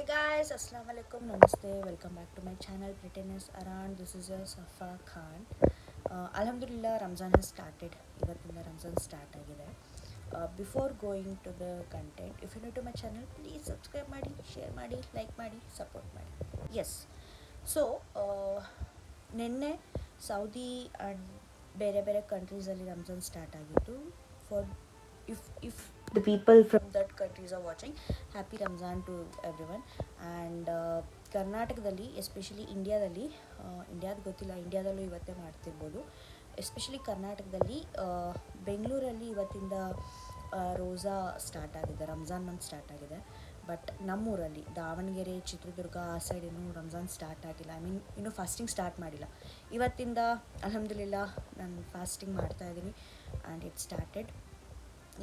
Hey guys, Assalamu alaikum, Namaste, welcome back to my channel Prettiness Around. This is your Safa Khan. Alhamdulillah, Ramzan has started. ಇವತ್ತಿಂದ Ramzan start ಆಗಿದೆ. Before going to the content, if you new to my channel please subscribe ಮಾಡಿ, share ಮಾಡಿ, like ಮಾಡಿ, support ಮಾಡಿ. Yes, so ನಿನ್ನೆ Saudi and ಬೇರೆ ಬೇರೆ ಕಂಟ್ರೀಸಲ್ಲಿ ರಂಜಾನ್ ಸ್ಟಾರ್ಟ್ ಆಗಿತ್ತು. For if the people from that countries are watching, happy Ramzan to everyone. And ಕರ್ನಾಟಕದಲ್ಲಿ ಎಸ್ಪೆಷಲಿ ಇಂಡಿಯಾದ ಗೊತ್ತಿಲ್ಲ, ಇಂಡಿಯಾದಲ್ಲೂ ಇವತ್ತೇ ಮಾಡ್ತಿರ್ಬೋದು. ಎಸ್ಪೆಷಲಿ ಕರ್ನಾಟಕದಲ್ಲಿ ಬೆಂಗಳೂರಲ್ಲಿ ಇವತ್ತಿಂದ ರೋಝಾ ಸ್ಟಾರ್ಟ್ ಆಗಿದೆ, ರಂಜಾನ್ ಮಂತ್ ಸ್ಟಾರ್ಟ್ ಆಗಿದೆ. ಬಟ್ ನಮ್ಮೂರಲ್ಲಿ ದಾವಣಗೆರೆ, ಚಿತ್ರದುರ್ಗ ಆ ಸೈಡ್ ಇನ್ನೂ ರಂಜಾನ್ ಸ್ಟಾರ್ಟ್ ಆಗಿಲ್ಲ. ಇನ್ನೂ ಫಾಸ್ಟಿಂಗ್ ಸ್ಟಾರ್ಟ್ ಮಾಡಿಲ್ಲ. ಇವತ್ತಿಂದ ಅಲ್ಹಮ್ದುಲಿಲ್ಲಾ ನಾನು ಫಾಸ್ಟಿಂಗ್ ಮಾಡ್ತಾಯಿದ್ದೀನಿ ಆ್ಯಂಡ್ ಇಟ್ ಸ್ಟಾರ್ಟೆಡ್.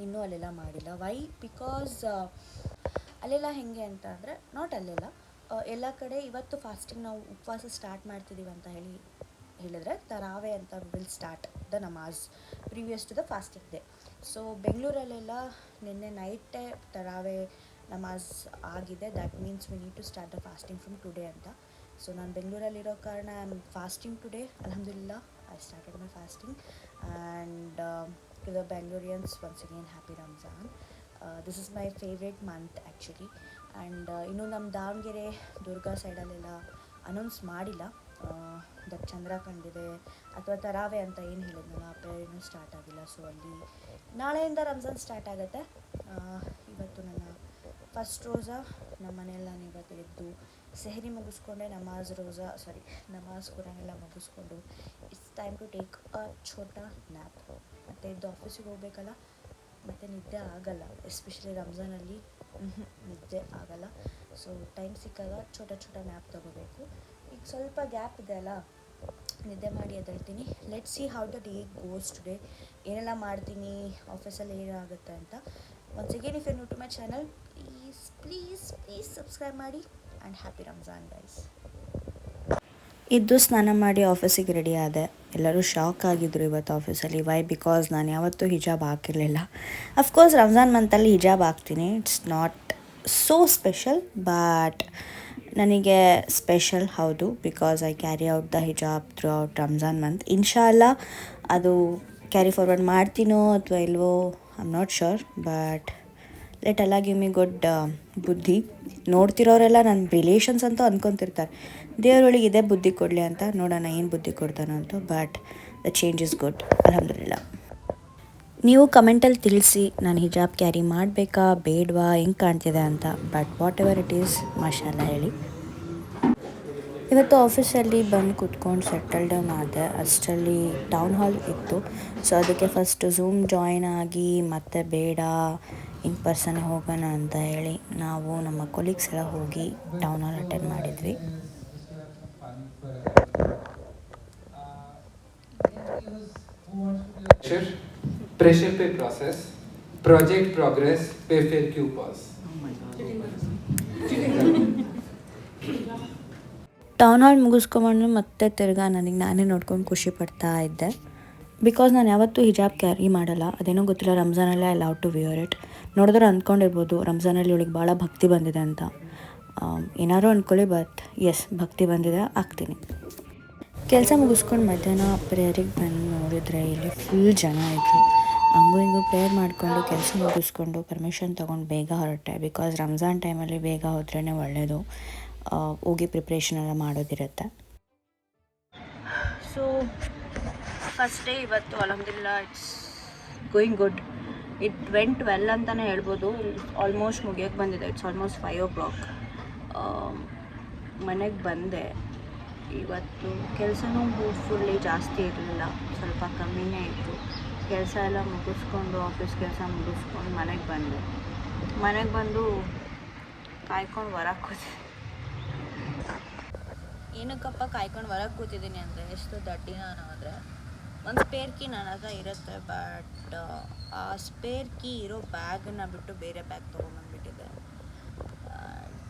ಇನ್ನೂ ಅಲ್ಲೆಲ್ಲ ಮಾಡಿಲ್ಲ. ವೈ? ಬಿಕಾಸ್ ಅಲ್ಲೆಲ್ಲ ಹೇಗೆ ಅಂತ ಅಂದರೆ, ನಾಟ್ ಅಲ್ಲೆಲ್ಲ, ಎಲ್ಲ ಕಡೆ ಇವತ್ತು ಫಾಸ್ಟಿಂಗ್ ನಾವು ಉಪವಾಸ ಸ್ಟಾರ್ಟ್ ಮಾಡ್ತಿದ್ದೀವಿ ಅಂತ ಹೇಳಿದ್ರೆ ತರಾವೆ ಅಂತ ವಿಲ್ ಸ್ಟಾರ್ಟ್ ದ ನಮಾಜ್ previous to the fasting day. So ಬೆಂಗಳೂರಲ್ಲೆಲ್ಲ ನಿನ್ನೆ ನೈಟೇ ತರಾವೆ ನಮಾಜ್ ಆಗಿದೆ. That means we need to start the fasting from today ಅಂತ. ಸೊ ನಾನು ಬೆಂಗಳೂರಲ್ಲಿರೋ ಕಾರಣ ಐ ಆಮ್ ಫಾಸ್ಟಿಂಗ್ ಟುಡೇ. ಅಲ್ಹಮ್ದುಲಿಲ್ಲಾ, I started my fasting and to the Bangaloreans, once again happy Ramzan. This is my favorite month actually. And ಇನ್ನೂ ನಮ್ಮ Davanagere Durga ಸೈಡಲ್ಲೆಲ್ಲ announce ಮಾಡಿಲ್ಲ that ಚಂದ್ರ ಕಂಡಿದೆ ಅಥವಾ ತರಾವೆ ಅಂತ ಏನು ಹೇಳಿದ್ನಲ್ಲ, ಆ ಪ್ರೇಯರ್ ಇನ್ನೂ ಸ್ಟಾರ್ಟ್ ಆಗಿಲ್ಲ. ಸೊ ಅಲ್ಲಿ ನಾಳೆಯಿಂದ ರಂಜಾನ್ ಸ್ಟಾರ್ಟ್ ಆಗುತ್ತೆ. ಇವತ್ತು ನನ್ನ ಫಸ್ಟ್ ರೋಝಾ. ನಮ್ಮ ಮನೆಯಲ್ಲಿ ನಾನು ಇವತ್ತು ಎದ್ದು ಸೆಹರಿ ಮುಗಿಸ್ಕೊಂಡೆ, ನಮಾಜ್ ಕುರಾನ್ ಎಲ್ಲ ಮುಗಿಸ್ಕೊಂಡು it's time to take a ಛೋಟಾ ನ್ಯಾಪ್. ಮತ್ತು ಎದ್ದು ಆಫೀಸಿಗೆ ಹೋಗಬೇಕಲ್ಲ, ಮತ್ತು ನಿದ್ದೆ ಆಗಲ್ಲ. ಎಸ್ಪೆಷಲಿ ರಂಜಾನಲ್ಲಿ ನಿದ್ದೆ ಆಗಲ್ಲ. ಸೊ ಟೈಮ್ ಸಿಕ್ಕಾಗ ಛೋಟ ನ್ಯಾಪ್ ತೊಗೋಬೇಕು. ಈಗ ಸ್ವಲ್ಪ ಗ್ಯಾಪ್ ಇದೆ ಅಲ್ಲ, ನಿದ್ದೆ ಮಾಡಿ ಎದ್ದೇಳ್ತೀನಿ. Let see how the day goes today, ಏನೆಲ್ಲ ಮಾಡ್ತೀನಿ, ಆಫೀಸಲ್ಲಿ ಏನಾಗುತ್ತೆ ಅಂತ. Once again if you new to my channel, please subscribe ಮಾಡಿ ಆ್ಯಂಡ್ ಹ್ಯಾಪಿ ರಂಜಾನ್ ಗೈಸ್. ಇದ್ದು ಸ್ನಾನ ಮಾಡಿ ಆಫೀಸಿಗೆ ರೆಡಿ ಆದೆ. ಎಲ್ಲರೂ ಶಾಕ್ ಆಗಿದ್ದರು ಇವತ್ತು ಆಫೀಸಲ್ಲಿ. ವೈ? ಬಿಕಾಸ್ ನಾನು ಯಾವತ್ತೂ ಹಿಜಾಬ್ ಹಾಕಿರಲಿಲ್ಲ. ಅಫ್ಕೋರ್ಸ್ ರಂಜಾನ್ ಮಂತಲ್ಲಿ ಹಿಜಾಬ್ ಹಾಕ್ತೀನಿ, it's not so special, but ನನಗೆ ಸ್ಪೆಷಲ್ ಹೌದು. Because I carry out the ಹಿಜಾಬ್ ಥ್ರೂ ಔಟ್ ರಂಜಾನ್ ಮಂತ್. ಇನ್ಶಾಲ್ಲ ಅದು ಕ್ಯಾರಿ ಫಾರ್ವರ್ಡ್ ಮಾಡ್ತೀನೋ ಅಥವಾ ಇಲ್ವೋ, I am not sure, but let ಅಲ್ಲ ಗಿವ್ ಮಿ ಗುಡ್ ಬುದ್ಧಿ. ನೋಡ್ತಿರೋರೆಲ್ಲ ನನ್ನ ರಿಲೇಷನ್ಸ್ ಅಂತೂ ಅಂದ್ಕೊತಿರ್ತಾರೆ, ದೇವರೊಳಗೆ ಇದೇ ಬುದ್ಧಿ ಕೊಡಲಿ ಅಂತ. ನೋಡೋಣ ಏನು ಬುದ್ಧಿ ಕೊಡ್ತಾನೋ ಅಂತ. But the change is good, ಅಲ್ಹಮ್ದುಲಿಲ್ಲಾ. ನೀವು ಕಮೆಂಟಲ್ಲಿ ತಿಳಿಸಿ, ನಾನು ಹಿಜಾಬ್ ಕ್ಯಾರಿ ಮಾಡಬೇಕಾ ಬೇಡವಾ, ಹೆಂಗೆ ಕಾಣ್ತಿದೆ ಅಂತ. But whatever it is, ಮಾಶಾಅಲ್ಲಾ ಹೇಳಿ. ಇವತ್ತು ಆಫೀಸಲ್ಲಿ ಬಂದು ಕೂತ್ಕೊಂಡು ಸೆಟಲ್ ಡೌನ್ ಆದೆ. ಅಷ್ಟರಲ್ಲಿ ಟೌನ್ ಹಾಲ್ ಇತ್ತು. ಸೊ ಅದಕ್ಕೆ ಫಸ್ಟ್ ಝೂಮ್ ಜಾಯಿನ್ ಆಗಿ ಮತ್ತೆ ಬೇಡ ಇನ್ ಪರ್ಸನ್ ಹೋಗೋಣ ಅಂತ ಹೇಳಿ ನಾವು ನಮ್ಮ ಕೊಲೀಗ್ಸ್ ಎಲ್ಲ ಹೋಗಿ ಟೌನ್ ಹಾಲ್ ಅಟೆಂಡ್ ಮಾಡಿದ್ವಿ. प्रेशर पे प्रोसेस, प्रोजेक्ट प्रोग्रेस पे फिर क्यों पॉज. ಟೌನ್ ಹಾಲ್ ಮುಗಿಸ್ಕೊಂಬಂದು ಮತ್ತೆ ತಿರ್ಗಾ ನನಗೆ ನಾನೇ ನೋಡ್ಕೊಂಡು ಖುಷಿ ಪಡ್ತಾ ಇದ್ದೆ. ಬಿಕಾಸ್ ನಾನು ಯಾವತ್ತೂ ಹಿಜಾಬ್ ಕ್ಯಾರಿ ಮಾಡಲ್ಲ. ಅದೇನೋ ಗೊತ್ತಿಲ್ಲ, ರಂಜಾನಲ್ಲೇ I love to wear it. ನೋಡಿದ್ರೆ ಅಂದ್ಕೊಂಡಿರ್ಬೋದು ರಂಜಾನಲ್ಲಿ ಇವಳಿಗೆ ಭಾಳ ಭಕ್ತಿ ಬಂದಿದೆ ಅಂತ. ಏನಾದ್ರು ಅಂದ್ಕೊಳ್ಳಿ, ಬಟ್ ಎಸ್, ಭಕ್ತಿ ಬಂದಿದೆ, ಆಗ್ತೀನಿ. ಕೆಲಸ ಮುಗಿಸ್ಕೊಂಡು ಮಧ್ಯಾಹ್ನ ಪ್ರೇಯರಿಗೆ ಬಂದು ನೋಡಿದರೆ ಇಲ್ಲಿ ಫುಲ್ ಜನ ಇದ್ದರು. ಹಂಗೂ ಹಿಂಗೂ ಪ್ರೇಯರ್ ಮಾಡಿಕೊಂಡು ಕೆಲಸ ಮುಗಿಸ್ಕೊಂಡು ಪರ್ಮಿಷನ್ ತೊಗೊಂಡು ಬೇಗ ಹೊರಟೆ. ಬಿಕಾಸ್ ರಂಜಾನ್ ಟೈಮಲ್ಲಿ ಬೇಗ ಹೋದ್ರೇ ಒಳ್ಳೆಯದು, ಹೋಗಿ ಪ್ರಿಪ್ರೇಷನ್ ಎಲ್ಲ ಮಾಡೋದಿರುತ್ತೆ. ಸೊ ಫಸ್ಟ್ ಡೇ ಇವತ್ತು ಅಲ್ಹಮ್ದುಲಿಲ್ಲಾ it's going good. It went well ಅಂತಲೇ ಹೇಳ್ಬೋದು. ಆಲ್ಮೋಸ್ಟ್ ಮುಗಿಯೋಕ್ಕೆ ಬಂದಿದೆ. It's almost 5 o'clock. ಮನೆಗೆ ಬಂದೆ. ಇವತ್ತು ಕೆಲಸನೂ ಫುಲ್ಲಿ ಜಾಸ್ತಿ ಇರಲಿಲ್ಲ, ಸ್ವಲ್ಪ ಕಮ್ಮಿನೇ ಇತ್ತು. ಕೆಲಸ ಎಲ್ಲ ಮುಗಿಸ್ಕೊಂಡು, ಆಫೀಸ್ ಕೆಲಸ ಮುಗಿಸ್ಕೊಂಡು ಮನೆಗೆ ಬಂದು ಕಾಯ್ಕೊಂಡು ಹೊರಗೆ ಕೂತಿದ್ದೆ. ಏನಕ್ಕಪ್ಪ ಕಾಯ್ಕೊಂಡು ಹೊರಗೆ ಕೂತಿದ್ದೀನಿ ಅಂದರೆ, ಎಷ್ಟು ದಡ್ಡಿ ನಾನು ಅಂದರೆ, ಒಂದು ಸ್ಪೇರ್ ಕೀ ನನ್ನ ಹತ್ರ ಇರುತ್ತೆ. ಬಟ್ ಆ ಸ್ಪೇರ್ ಕೀ ಇರೋ ಬ್ಯಾಗನ್ನು ಬಿಟ್ಟು ಬೇರೆ ಬ್ಯಾಗ್ ತೊಗೊಂಬಂದ್ಬಿಟ್ಟಿದ್ದೆ.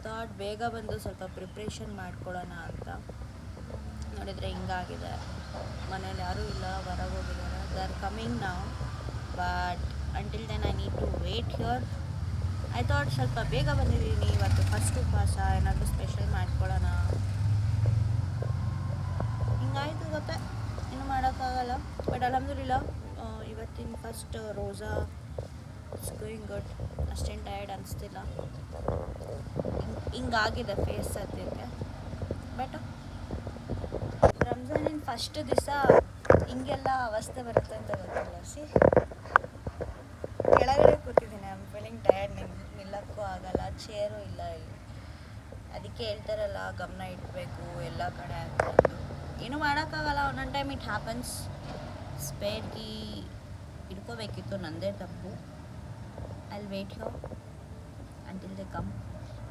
ಥಾಟ್ ಬೇಗ ಬಂದು ಸ್ವಲ್ಪ ಪ್ರಿಪ್ರೇಷನ್ ಮಾಡ್ಕೊಳ್ಳೋಣ ಅಂತ ನೋಡಿದರೆ ಹಿಂಗಾಗಿದೆ. ಮನೇಲಿ ಯಾರೂ ಇಲ್ಲ, ಹೊರಗೆ ಹೋಗಿದ್ದಾರೆ. They are coming now, but until then I need to wait here I thought ಸ್ವಲ್ಪ ಬೇಗ ಬಂದಿದ್ದೀನಿ ಇವತ್ತು ಫಸ್ಟ್ ಉಪವಾಸ, ಏನಾದರೂ ಸ್ಪೆಷಲ್ ಮಾಡ್ಕೊಳ್ಳೋಣ. ಹಿಂಗಾಯ್ತು ಗೊತ್ತೆ, ಏನು ಮಾಡೋಕ್ಕಾಗಲ್ಲ. ಬಟ್ ಅಲ್ಹಮ್ದುಲಿಲ್ಲ ಇವತ್ತಿನ first Rosa it's going good. ಅಷ್ಟೇನು ಟಯರ್ಡ್ ಅನಿಸ್ತಿಲ್ಲ. ಹಿಂಗಾಗಿದೆ ಫೇಸ್ ಸದ್ಯಕ್ಕೆ. ಬಟ್ ರಂಜಾನಿನ ಫಸ್ಟ್ ದಿವಸ ಹಿಂಗೆಲ್ಲ ಅವಸ್ಥೆ ಬರುತ್ತೆ ಅಂತ ಗೊತ್ತಿಲ್ಲ. ಕೆಳಗಡೆ ಕೂತಿದ್ದೀನಿ, ಐ ಆಮ್ ಫೀಲಿಂಗ್ ಟಯರ್ಡ್. ನಿಲ್ಲಕ್ಕೂ ಆಗಲ್ಲ, ಚೇರು ಇಲ್ಲ ಇಲ್ಲಿ. ಅದಕ್ಕೆ ಹೇಳ್ತಾರಲ್ಲ ಗಮನ ಇಡಬೇಕು ಎಲ್ಲ ಕಡೆ ಅಂತ. ಏನೂ ಮಾಡೋಕ್ಕಾಗಲ್ಲ, ಒಂದೊಂದು time it happens. Spare key ಇಟ್ಕೋಬೇಕಿತ್ತು, ನಂದೇ ತಪ್ಪು. I wait here until they come.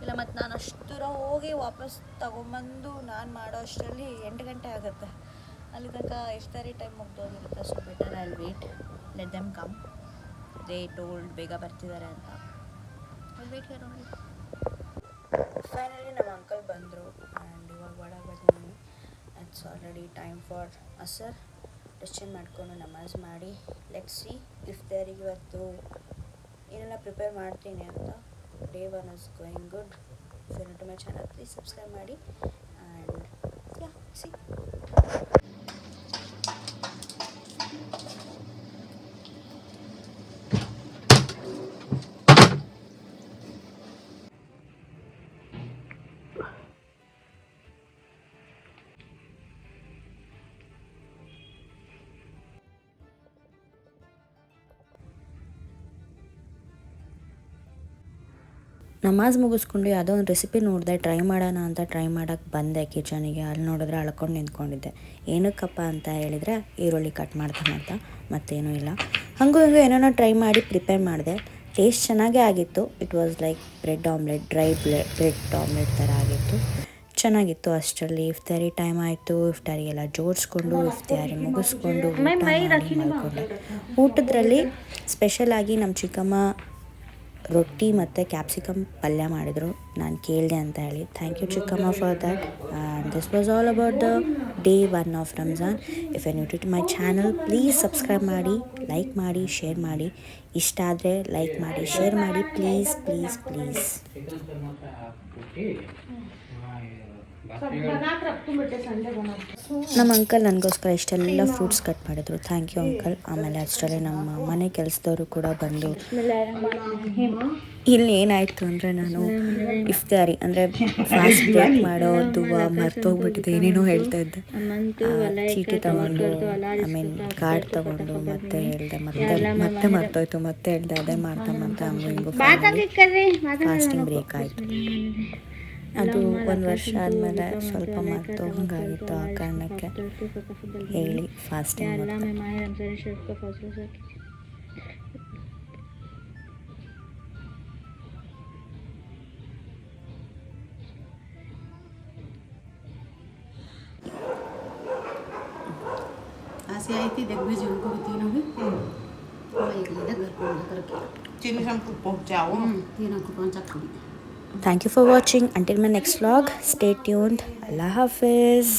ಇಲ್ಲ ಮತ್ತು ನಾನು ಅಷ್ಟು ದೂರ ಹೋಗಿ ವಾಪಸ್ ತೊಗೊಂಬಂದು ನಾನು ಮಾಡೋ ಅಷ್ಟರಲ್ಲಿ 8 ಗಂಟೆ ಆಗುತ್ತೆ. ಅಲ್ಲಿ ತನಕ ಇಫ್ತಾರಿ ಟೈಮ್ ಮುಗ್ದೋಗಿರುತ್ತೆ. So better I wait, let them come. They told ಬೇಗ ಬರ್ತಿದ್ದಾರೆ ಅಂತ. I wait here only. Finally ನಮ್ಮ ಅಂಕಲ್ ಬಂದರು ಆ್ಯಂಡ್ ಇವಾಗ ಒಳಗೆ ಬಂದಿದ್ದೀನಿ. ಇಟ್ಸ್ ಆಲ್ರೆಡಿ ಟೈಮ್ ಫಾರ್ ಅಸರ್. ಡ್ರೆಸ್ ಚೇಂಜ್ ಮಾಡಿಕೊಂಡು ನಮಾಜ್ ಮಾಡಿ ಲೆಟ್ಸ್ ಸಿ ಇಫ್ತಾರಿಗೆ ಇವತ್ತು ಏನೆಲ್ಲ ಪ್ರಿಪೇರ್ ಮಾಡ್ತೀನಿ ಅಂತ. Day 1 is going good. If you to my channel please subscribe ಮಾಡಿ ಆ್ಯಂಡ್ ಯಾ ಸಿ. ನಮಾಜ್ ಮುಗಿಸ್ಕೊಂಡು ಯಾವುದೋ ಒಂದು ರೆಸಿಪಿ ನೋಡಿದೆ, ಟ್ರೈ ಮಾಡೋಣ ಅಂತ ಟ್ರೈ ಮಾಡೋಕ್ಕೆ ಬಂದೆ ಕಿಚನಿಗೆ. ಅಲ್ಲಿ ನೋಡಿದ್ರೆ ಅಳ್ಕೊಂಡು ನಿಂತ್ಕೊಂಡಿದ್ದೆ. ಏನಕ್ಕಪ್ಪ ಅಂತ ಹೇಳಿದರೆ ಈರುಳ್ಳಿ ಕಟ್ ಮಾಡ್ತೀನಿ ಅಂತ, ಮತ್ತೇನೂ ಇಲ್ಲ. ಹಾಗೂ ಏನೋ ಟ್ರೈ ಮಾಡಿ ಪ್ರಿಪೇರ್ ಮಾಡಿದೆ. ಟೇಸ್ಟ್ ಚೆನ್ನಾಗೇ ಆಗಿತ್ತು. It was like bread omelette, dry bread omelette ಥರ ಆಗಿತ್ತು. ಚೆನ್ನಾಗಿತ್ತು. ಅಷ್ಟರಲ್ಲಿ ಇಫ್ತಾರಿ ಟೈಮ್ ಆಯಿತು. ಇಫ್ತಾರಿಗೆಲ್ಲ ಜೋಡಿಸ್ಕೊಂಡು ಇಫ್ತಾರಿ ಮುಗಿಸ್ಕೊಂಡು ಊಟ ಮಾಡಿ ಮಾಡ್ಕೊಂಡೆ. ಊಟದ್ರಲ್ಲಿ ಸ್ಪೆಷಲಾಗಿ ನಮ್ಮ ಚಿಕ್ಕಮ್ಮ ರೊಟ್ಟಿ ಮತ್ತು ಕ್ಯಾಪ್ಸಿಕಮ್ ಪಲ್ಯ ಮಾಡಿದರು. ನಾನು ಕೇಳಿದೆ ಅಂತ ಹೇಳಿ. ಥ್ಯಾಂಕ್ ಯು ಚಿಕ್ಕಮ್ಮ for that. And this was all about the day 1 of Ramzan. If you new to my channel please subscribe ಮಾಡಿ, ಲೈಕ್ ಮಾಡಿ, ಶೇರ್ ಮಾಡಿ. ಇಷ್ಟ ಆದರೆ ಲೈಕ್ ಮಾಡಿ, ಶೇರ್ ಮಾಡಿ, ಪ್ಲೀಸ್ ಪ್ಲೀಸ್ ಪ್ಲೀಸ್. ನಮ್ಮ ಅಂಕಲ್ ನನಗೋಸ್ಕರ ಇಷ್ಟೆಲ್ಲ ಫ್ರೂಟ್ಸ್ ಕಟ್ ಮಾಡಿದರು. Thank you uncle. ಆಮೇಲೆ ಅಷ್ಟರಲ್ಲೇ ನಮ್ಮ ಮನೆ ಕೆಲಸದವರು ಕೂಡ ಬಂದು. ಇಲ್ಲಿ ಏನಾಯಿತು ಅಂದರೆ ನಾನು ಇಫ್ತಾರಿ ಅಂದರೆ ಫಾಸ್ಟ್ ಬ್ರೇಕ್ ಮಾಡೋದು ಮರ್ತೋಗ್ಬಿಟ್ಟಿದೆ. ಏನೇನೋ ಹೇಳ್ತಾ ಇದ್ದೆ. ಚೀಟಿ ತಗೊಂಡು ಕಾರ್ಡ್ ತಗೊಂಡು ಮತ್ತೆ ಹೇಳಿದೆ, ಮತ್ತೆ ಮರ್ತೋಯ್ತು. ಮತ್ತೆ ಹೇಳಿದೆ, ಅದೇ ಮಾಡ್ತಾ ಹಂಗೂ ಫಾಸ್ಟಿಂಗ್ ಬ್ರೇಕ್ ಆಯಿತು. ಅದು 1 ವರ್ಷ ಆದಮೇಲೆ ಸ್ವಲ್ಪ ಮರ್ತೋಗಂಗಾಗಿತ್ತು. ಆ ಕಾರಣಕ್ಕೆ ಹೇಳಿ ಫಾಸ್ಟಿಂಗ್ ऐसे आई थी देख भेजी उनको भी तीनों भी एक इधर घर को करके चीनी हमको पहुँचाओ तीनों को पहुँचा खड़ी. Thank you for watching. Until my next vlog, stay tuned. Allah Hafiz.